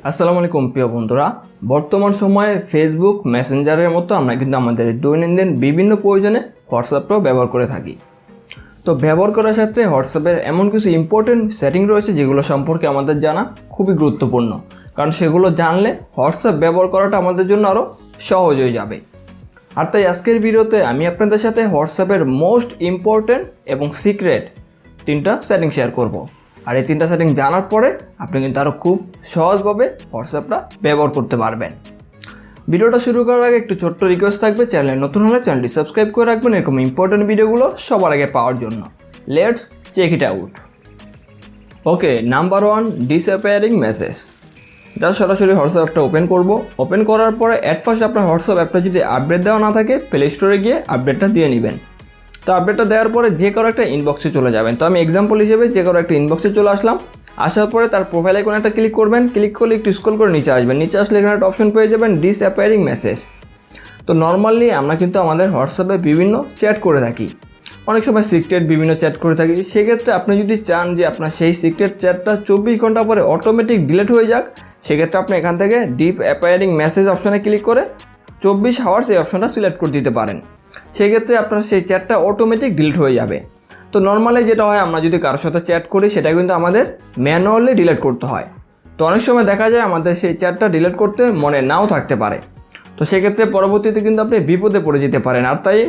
আসসালামু আলাইকুম প্রিয় বন্ধুরা। বর্তমান সময়ে ফেসবুক মেসেঞ্জারের মতো আমরা কিন্তু আমাদের দৈনন্দিন বিভিন্ন প্রয়োজনে হোয়াটসঅ্যাপটাও ব্যবহার করে থাকি। তো ব্যবহার করার ক্ষেত্রে হোয়াটসঅ্যাপের এমন কিছু ইম্পর্টেন্ট সেটিং রয়েছে যেগুলো সম্পর্কে আমাদের জানা খুবই গুরুত্বপূর্ণ, কারণ সেগুলো জানলে হোয়াটসঅ্যাপ ব্যবহার করাটা আমাদের জন্য আরও সহজ হয়ে যাবে। আর তাই আজকের ভিডিওতে আমি আপনাদের সাথে হোয়াটসঅ্যাপের মোস্ট ইম্পর্টেন্ট এবং সিক্রেট 3টা সেটিং শেয়ার করব। আর এই 3টা সেটিং জানার পরে আপনি কিন্তু আরও খুব সহজভাবে হোয়াটসঅ্যাপটা ব্যবহার করতে পারবেন। ভিডিওটা শুরু করার আগে একটু ছোট্ট রিকোয়েস্ট থাকবে, চ্যানেলে নতুন হলে চ্যানেলটি সাবস্ক্রাইব করে রাখবেন এরকম ইম্পর্টেন্ট ভিডিওগুলো সবার আগে পাওয়ার জন্য। Let's check it out. Okay, number 1, disappearing message. Just সরাসরি হোয়াটসঅ্যাপ অ্যাপটা ওপেন করব। ওপেন করার পরে অ্যাট ফার্স্ট আপনার হোয়াটসঅ্যাপ অ্যাপটা যদি আপডেট দেওয়া না থাকে, প্লে স্টোরে গিয়ে আপডেটটা দিয়ে নেবেন। তো আপডেটটা দেওয়ার পরে যে কারো একটা ইনবক্সে চলে যাবেন। তো আমি এক্সাম্পল হিসেবে যে কারো একটা ইনবক্সে চলে আসলাম। আসার পরে তার প্রোফাইল আইকনে একটা ক্লিক করবেন। ক্লিক করলে একটু স্ক্রল করে নিচে আসবেন। নিচে আসলে এখানে একটা অপশন পেয়ে যাবেন ডিসঅ্যাপিয়ারিং মেসেজ। তো নর্মালি আমরা কিন্তু আমাদের হোয়াটসঅ্যাপে বিভিন্ন চ্যাট করে থাকি, অনেক সময় সিক্রেট বিভিন্ন চ্যাট করে থাকি। সেক্ষেত্রে আপনি যদি চান যে আপনার সেই সিক্রেট চ্যাটটা 24 ঘন্টা পরে অটোমেটিক ডিলিট হয়ে যাক, সেক্ষেত্রে আপনি এখান থেকে ডিসঅ্যাপিয়ারিং মেসেজ অপশনে ক্লিক করে 24 আওয়ার্স এই অপশনটা সিলেক্ট করে দিতে পারেন। সেক্ষেত্রে আপনার সেই চ্যাটটা অটোমেটিক ডিলিট হয়ে যাবে। তো নর্মালি যেটা হয়, আমরা যদি কারোর সাথে চ্যাট করি সেটা কিন্তু আমাদের ম্যানুয়ালি ডিলিট করতে হয়। তো অনেক সময় দেখা যায় আমাদের সেই চ্যাটটা ডিলিট করতে মনে নাও থাকতে পারে। তো সেক্ষেত্রে পরবর্তীতে কিন্তু আপনি বিপদে পড়ে যেতে পারেন। আর তাই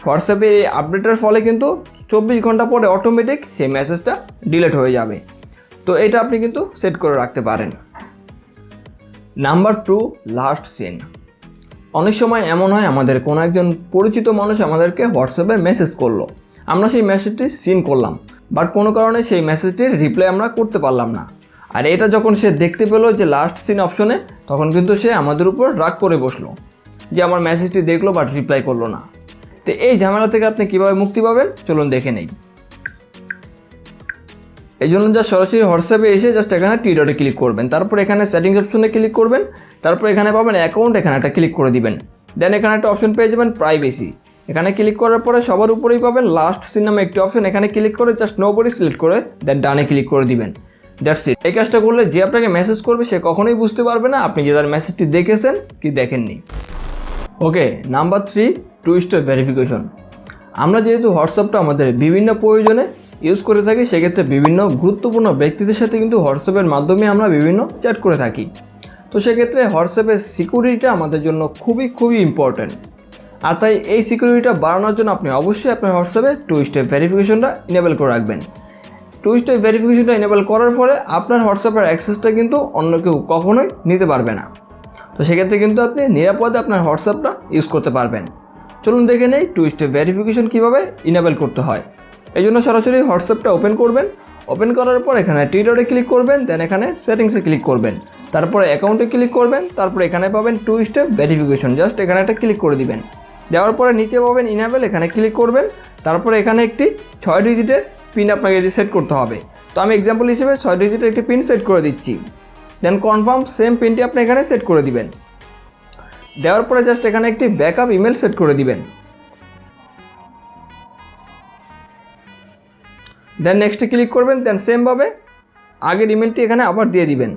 হোয়াটসঅ্যাপে এই আপডেটের ফলে কিন্তু 24 ঘন্টা পরে অটোমেটিক সেই মেসেজটা ডিলিট হয়ে যাবে। তো এটা আপনি কিন্তু সেট করে রাখতে পারেন। Number 2, last seen. অনেক সময় এমন হয় আমাদের কোনো একজন পরিচিত মানুষ আমাদেরকে হোয়াটসঅ্যাপে মেসেজ করলো, আমরা সেই মেসেজটি সিন করলাম, বাট কোনো কারণে সেই মেসেজটির রিপ্লাই আমরা করতে পারলাম না। আর এটা যখন সে দেখতে পেলো যে লাস্ট সিন অপশনে, তখন কিন্তু সে আমাদের উপর রাগ করে বসলো যে আমার মেসেজটি দেখলো বাট রিপ্লাই করলো না। তো এই ঝামেলা থেকে আপনি কীভাবে মুক্তি পাবেন চলুন দেখে নেই। এই জন্য যা সরাসরি হোয়াটসঅ্যাপে এসে জাস্ট এখানে টি ডটে ক্লিক করবেন। তারপর এখানে সেটিংস অপশনে ক্লিক করবেন। তারপর এখানে পাবেন অ্যাকাউন্ট, এখানে একটা ক্লিক করে দিবেন। দেন এখানে একটা অপশন পেয়ে যাবেন প্রাইভেসি। এখানে ক্লিক করার পরে সবার উপরেই পাবেন লাস্ট সিন নামে একটি অপশন। এখানে ক্লিক করে জাস্ট নোবডি সিলেক্ট করে দেন ডানে ক্লিক করে দিবেন। That's it. এই কাজটা করলে যে আপনাকে মেসেজ করবে সে কখনোই বুঝতে পারবে না আপনি যে তার মেসেজটি দেখেছেন কি দেখেননি। ওকে, নাম্বার 3, 2 স্টেপ ভেরিফিকেশন। আমরা যেহেতু হোয়াটসঅ্যাপটা আমাদের বিভিন্ন প্রয়োজনে ইউজ করে থাকি, সেক্ষেত্রে বিভিন্ন গুরুত্বপূর্ণ ব্যক্তিদের সাথে কিন্তু হোয়াটসঅ্যাপের মাধ্যমে আমরা বিভিন্ন চ্যাট করে থাকি। তো সেক্ষেত্রে হোয়াটসঅ্যাপের সিকিউরিটিটা আমাদের জন্য খুবই ইম্পর্ট্যান্ট। আর তাই এই সিকিউরিটিটা বাড়ানোর জন্য আপনি অবশ্যই আপনার হোয়াটসঅ্যাপে 2 স্টেপ ভেরিফিকেশনটা ইনেবল করে রাখবেন। 2 স্টেপ ভেরিফিকেশনটা ইনেবল করার পরে আপনার হোয়াটসঅ্যাপের অ্যাক্সেসটা কিন্তু অন্য কেউ কখনোই নিতে পারবে না। তো সেক্ষেত্রে কিন্তু আপনি নিরাপদে আপনার হোয়াটসঅ্যাপটা ইউজ করতে পারবেন। চলুন দেখে নেই 2 স্টেপ ভেরিফিকেশন কীভাবে ইনেবল করতে হয়। এই জন্য সরাসরি হোয়াটসঅ্যাপটা ওপেন করবেন। ওপেন করার পর এখানে টি ডটে ক্লিক করবেন, দেন এখানে সেটিংসে ক্লিক করবেন, তারপরে অ্যাকাউন্টে ক্লিক করবেন, তারপরে এখানে পাবেন 2 স্টেপ ভেরিফিকেশন, জাস্ট এখানে একটা ক্লিক করে দিবেন। দেওয়ার পরে নিচে পাবেন ইনেবল, এখানে ক্লিক করবেন। তারপরে এখানে একটি 6 ডিজিটের পিন আপনাকে সেট করতে হবে। তো আমি এক্সাম্পল হিসেবে 6 ডিজিটের একটি পিন সেট করে দিচ্ছি। দেন কনফার্ম, সেম পিনটি আপনি এখানে সেট করে দিবেন। দেওয়ার পরে জাস্ট এখানে একটি ব্যাকআপ ইমেল সেট করে দিবেন। দেন নেক্সটে ক্লিক করবেন। দেন সেমভাবে আগের ইমেলটি এখানে আবার দিয়ে দিবেন।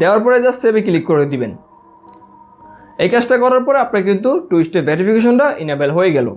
দেওয়ার পরে জাস্ট সেভে ক্লিক করে দিবেন। এই কাজটা করার পরে আপনার কিন্তু 2 স্টেপ ভেরিফিকেশনটা ইনেবল হয়ে গেল।